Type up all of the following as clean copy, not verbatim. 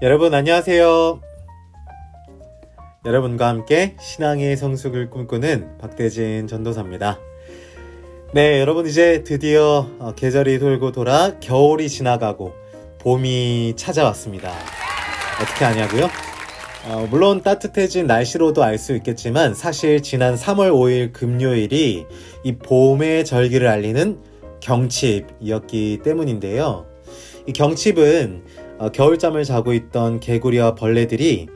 여러분 안녕하세요. 여러분과 함께 신앙의 성숙을 꿈꾸는 박대진 전도사입니다. 네, 여러분 이제 드디어 계절이 돌고 돌아 겨울이 지나가고 봄이 찾아왔습니다. 어떻게 아냐고요? 물론 따뜻해진 날씨로도 알 수 있겠지만 사실 지난 3월 5일 금요일이 이 봄의 절기를 알리는 경칩이었기 때문인데요. 이 경칩은 겨울잠을 자고 있던 개구리와 벌레들이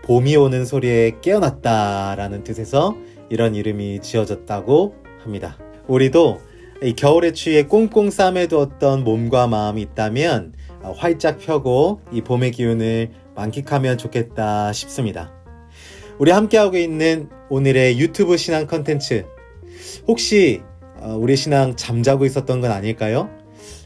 봄이 오는 소리에 깨어났다라는 뜻에서 이런 이름이 지어졌다고 합니다. 우리도 이 겨울에 취해 꽁꽁 싸매두었던 몸과 마음이 있다면 활짝 펴고 이 봄의 기운을 만끽하면 좋겠다 싶습니다. 우리 함께하고 있는 오늘의 유튜브 신앙 컨텐츠, 혹시 우리 신앙 잠자고 있었던 건 아닐까요?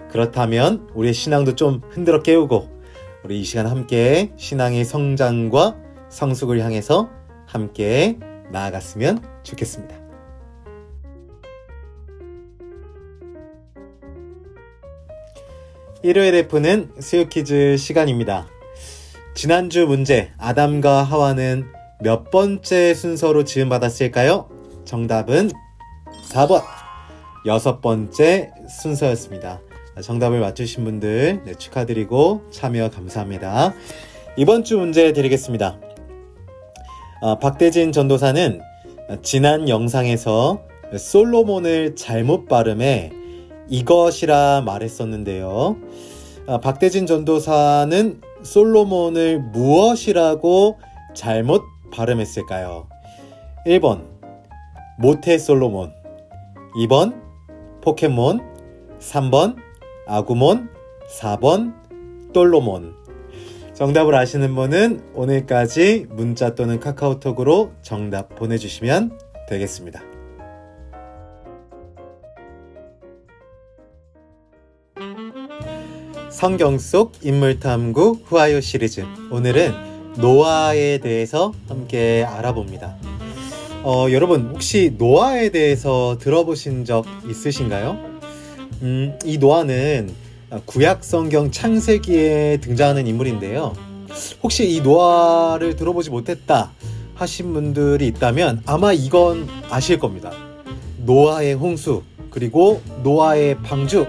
그렇다면 우리의 신앙도 좀 흔들어 깨우고 우리 이 시간 함께 신앙의 성장과 성숙을 향해서 함께 나아갔으면 좋겠습니다. 일요일에 푸는 수요 퀴즈 시간입니다. 지난주 문제, 아담과 하와는 몇 번째 순서로 지음받았을까요? 정답은 4번, 6번째 순서였습니다. 정답을 맞추신 분들 축하드리고 참여 감사합니다. 이번 주 문제 드리겠습니다. 박대진 전도사는 지난 영상에서 솔로몬을 잘못 발음해 이것이라 말했었는데요. 박대진 전도사는 솔로몬을 무엇이라고 잘못 발음했을까요? 1번 모태 솔로몬, 2번 포켓몬, 3번 아구몬, 4번 똘로몬. 정답을 아시는 분은 오늘까지 문자 또는 카카오톡으로 정답 보내주시면 되겠습니다. 성경 속 인물탐구 후아요 시리즈, 오늘은 노아에 대해서 함께 알아봅니다. 여러분 혹시 노아에 대해서 들어보신 적 있으신가요? 이 노아는 구약 성경 창세기에 등장하는 인물인데요. 혹시 이 노아를 들어보지 못했다 하신 분들이 있다면 아마 이건 아실 겁니다. 노아의 홍수, 그리고 노아의 방주.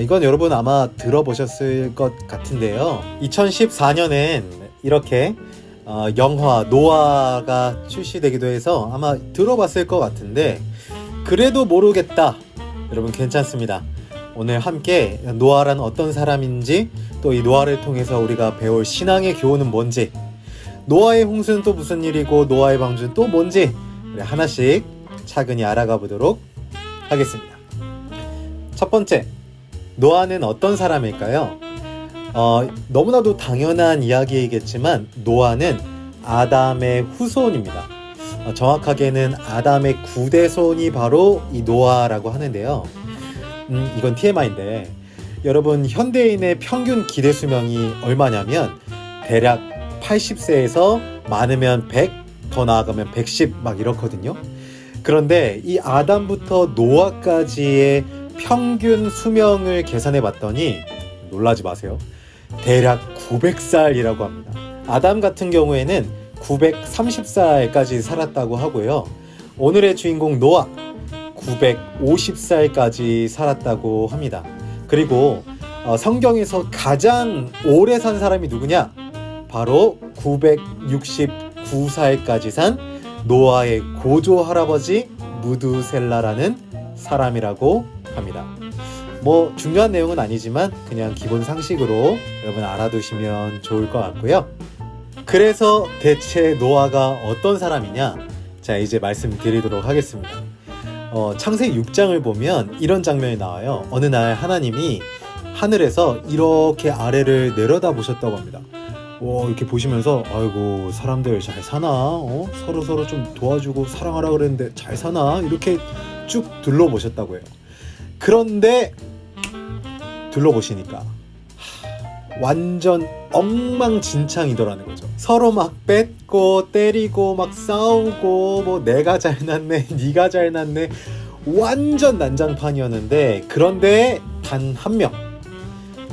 이건 여러분 아마 들어보셨을 것 같은데요. 2014년엔 이렇게 영화 노아가 출시되기도 해서 아마 들어봤을 것 같은데, 그래도 모르겠다, 여러분 괜찮습니다. 오늘 함께 노아란 어떤 사람인지, 또 이 노아를 통해서 우리가 배울 신앙의 교훈은 뭔지, 노아의 홍수는 또 무슨 일이고 노아의 방주는 또 뭔지 우리 하나씩 차근히 알아가 보도록 하겠습니다. 첫 번째, 노아는 어떤 사람일까요? 너무나도 당연한 이야기이겠지만 노아는 아담의 후손입니다. 정확하게는 아담의 9대손이 바로 이 노아라고 하는데요. 이건 TMI인데, 여러분 현대인의 평균 기대 수명이 얼마냐면 대략 80세에서 많으면 100, 더 나아가면 110 막 이렇거든요. 그런데 이 아담부터 노아까지의 평균 수명을 계산해 봤더니 놀라지 마세요. 대략 900살이라고 합니다. 아담 같은 경우에는 930살까지 살았다고 하고요. 오늘의 주인공 노아 950살까지 살았다고 합니다. 그리고 성경에서 가장 오래 산 사람이 누구냐? 바로 969살까지 산 노아의 고조 할아버지 무두셀라라는 사람이라고 합니다. 뭐 중요한 내용은 아니지만 그냥 기본 상식으로 여러분 알아두시면 좋을 것 같고요. 그래서 대체 노아가 어떤 사람이냐? 자, 이제 말씀드리도록 하겠습니다. 창세기 6장을 보면 이런 장면이 나와요. 어느 날 하나님이 하늘에서 이렇게 아래를 내려다 보셨다고 합니다. 이렇게 보시면서 아이고 사람들 잘 사나? 서로 좀 도와주고 사랑하라 그랬는데 잘 사나? 이렇게 쭉 둘러보셨다고 해요. 그런데 둘러보시니까 완전 엉망진창이더라는 거죠. 서로 막 뺏고 때리고 막 싸우고 뭐 내가 잘났네 네가 잘났네 완전 난장판이었는데, 그런데 단 한 명,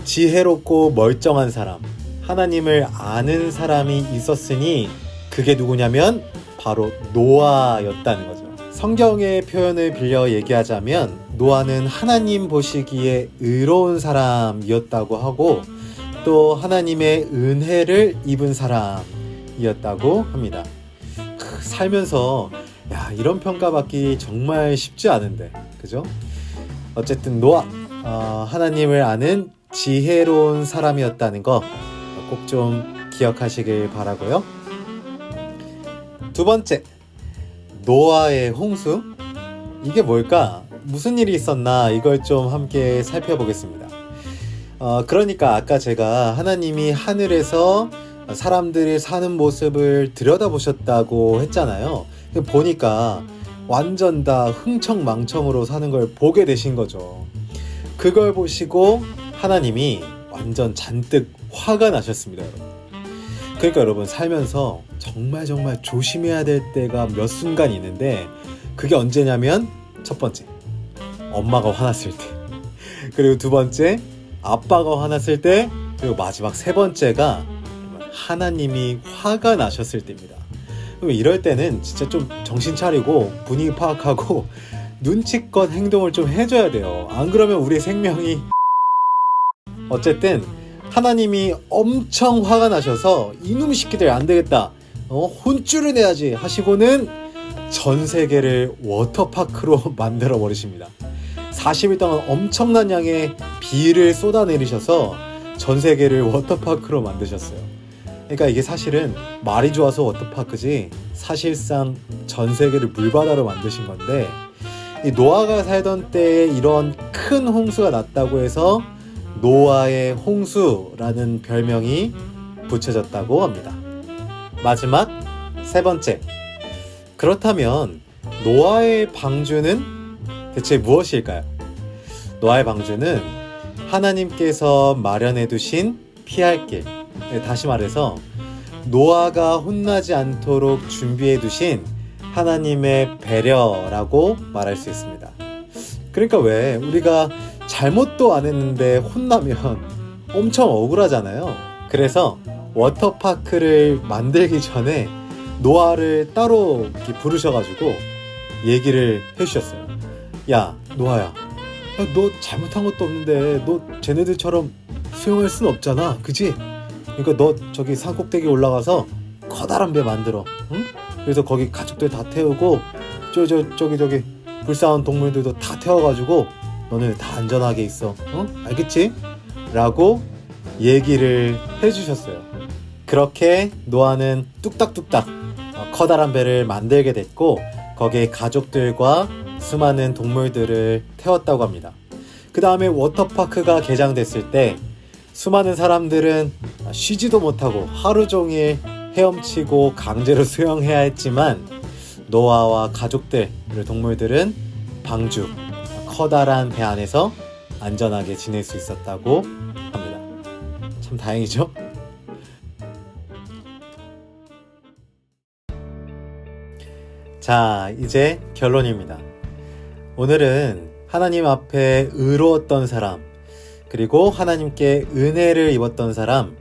지혜롭고 멀쩡한 사람 하나님을 아는 사람이 있었으니 그게 누구냐면 바로 노아였다는 거죠. 성경의 표현을 빌려 얘기하자면 노아는 하나님 보시기에 의로운 사람이었다고 하고 또 하나님의 은혜를 입은 사람이었다고 합니다. 살면서 이런 평가받기 정말 쉽지 않은데, 그죠? 어쨌든 노아, 하나님을 아는 지혜로운 사람이었다는 거 꼭 좀 기억하시길 바라고요. 두 번째, 노아의 홍수. 이게 뭘까? 무슨 일이 있었나? 이걸 좀 함께 살펴보겠습니다. 그러니까 아까 제가 하나님이 하늘에서 사람들이 사는 모습을 들여다보셨다고 했잖아요. 보니까 완전 다 흥청망청으로 사는 걸 보게 되신 거죠. 그걸 보시고 하나님이 완전 잔뜩 화가 나셨습니다, 여러분. 그러니까 여러분, 살면서 정말 조심해야 될 때가 몇 순간 있는데 그게 언제냐면 첫 번째, 엄마가 화났을 때, 그리고 두 번째, 아빠가 화났을 때, 그리고 마지막 세 번째가 하나님이 화가 나셨을 때입니다. 이럴 때는 진짜 좀 정신 차리고 분위기 파악하고 눈치껏 행동을 좀 해줘야 돼요. 안 그러면 우리 생명이... 어쨌든 하나님이 엄청 화가 나셔서 이놈 새끼들 안 되겠다, 혼쭐을 내야지 하시고는 전 세계를 워터파크로 만들어 버리십니다. 40일 동안 엄청난 양의 비를 쏟아내리셔서 전 세계를 워터파크로 만드셨어요. 그러니까 이게 사실은 말이 좋아서 워터파크지 사실상 전 세계를 물바다로 만드신 건데, 이 노아가 살던 때에 이런 큰 홍수가 났다고 해서 노아의 홍수라는 별명이 붙여졌다고 합니다. 마지막 세 번째, 그렇다면 노아의 방주는 대체 무엇일까요? 노아의 방주는 하나님께서 마련해 두신 피할 길, 다시 말해서 노아가 혼나지 않도록 준비해 두신 하나님의 배려라고 말할 수 있습니다. 그러니까 왜 우리가 잘못도 안 했는데 혼나면 엄청 억울하잖아요. 그래서 워터파크를 만들기 전에 노아를 따로 이렇게 부르셔가지고 얘기를 해주셨어요. 야, 노아야, 너 잘못한 것도 없는데 너 쟤네들처럼 수영할 순 없잖아, 그지? 그러니까 너 저기 산꼭대기 올라가서 커다란 배 만들어, 응? 그래서 거기 가족들 다 태우고 저기 불쌍한 동물들도 다 태워가지고 너네 다 안전하게 있어, 응? 알겠지? 라고 얘기를 해주셨어요. 그렇게 노아는 뚝딱뚝딱 커다란 배를 만들게 됐고 거기에 가족들과 수많은 동물들을 태웠다고 합니다. 그 다음에 워터파크가 개장됐을 때 수많은 사람들은 쉬지도 못하고 하루 종일 헤엄치고 강제로 수영해야 했지만 노아와 가족들, 그리고 동물들은 방주, 커다란 배 안에서 안전하게 지낼 수 있었다고 합니다. 참 다행이죠? 자, 이제 결론입니다. 오늘은 하나님 앞에 의로웠던 사람, 그리고 하나님께 은혜를 입었던 사람,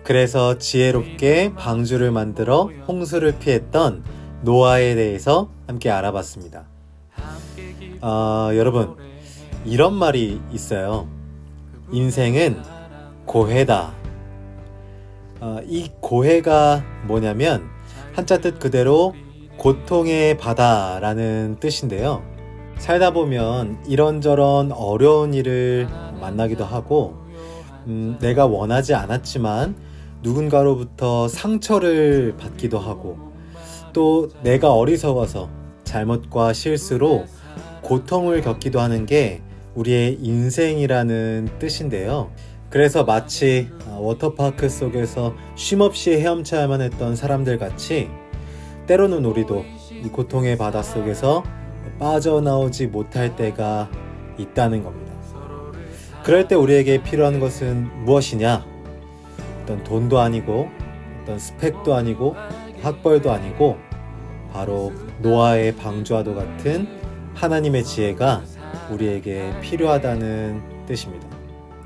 그래서 지혜롭게 방주를 만들어 홍수를 피했던 노아에 대해서 함께 알아봤습니다. 여러분, 이런 말이 있어요. 인생은 고해다. 이 고해가 뭐냐면 한자 뜻 그대로 고통의 바다라는 뜻인데요. 살다 보면 이런저런 어려운 일을 만나기도 하고 내가 원하지 않았지만 누군가로부터 상처를 받기도 하고 또 내가 어리석어서 잘못과 실수로 고통을 겪기도 하는 게 우리의 인생이라는 뜻인데요. 그래서 마치 워터파크 속에서 쉼없이 헤엄쳐야만 했던 사람들 같이 때로는 우리도 이 고통의 바다 속에서 빠져나오지 못할 때가 있다는 겁니다. 그럴 때 우리에게 필요한 것은 무엇이냐? 어떤 돈도 아니고 어떤 스펙도 아니고 학벌도 아니고 바로 노아의 방주와도 같은 하나님의 지혜가 우리에게 필요하다는 뜻입니다.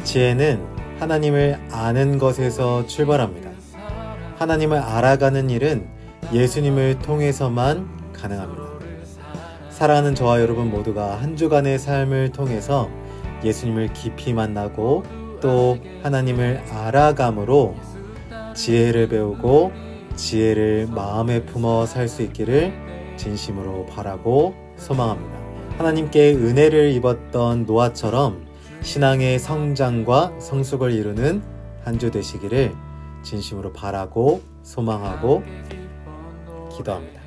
지혜는 하나님을 아는 것에서 출발합니다. 하나님을 알아가는 일은 예수님을 통해서만 가능합니다. 사랑하는 저와 여러분 모두가 한 주간의 삶을 통해서 예수님을 깊이 만나고 또 하나님을 알아감으로 지혜를 배우고 지혜를 마음에 품어 살 수 있기를 진심으로 바라고 소망합니다. 하나님께 은혜를 입었던 노아처럼 신앙의 성장과 성숙을 이루는 한 주 되시기를 진심으로 바라고 소망하고 기도합니다.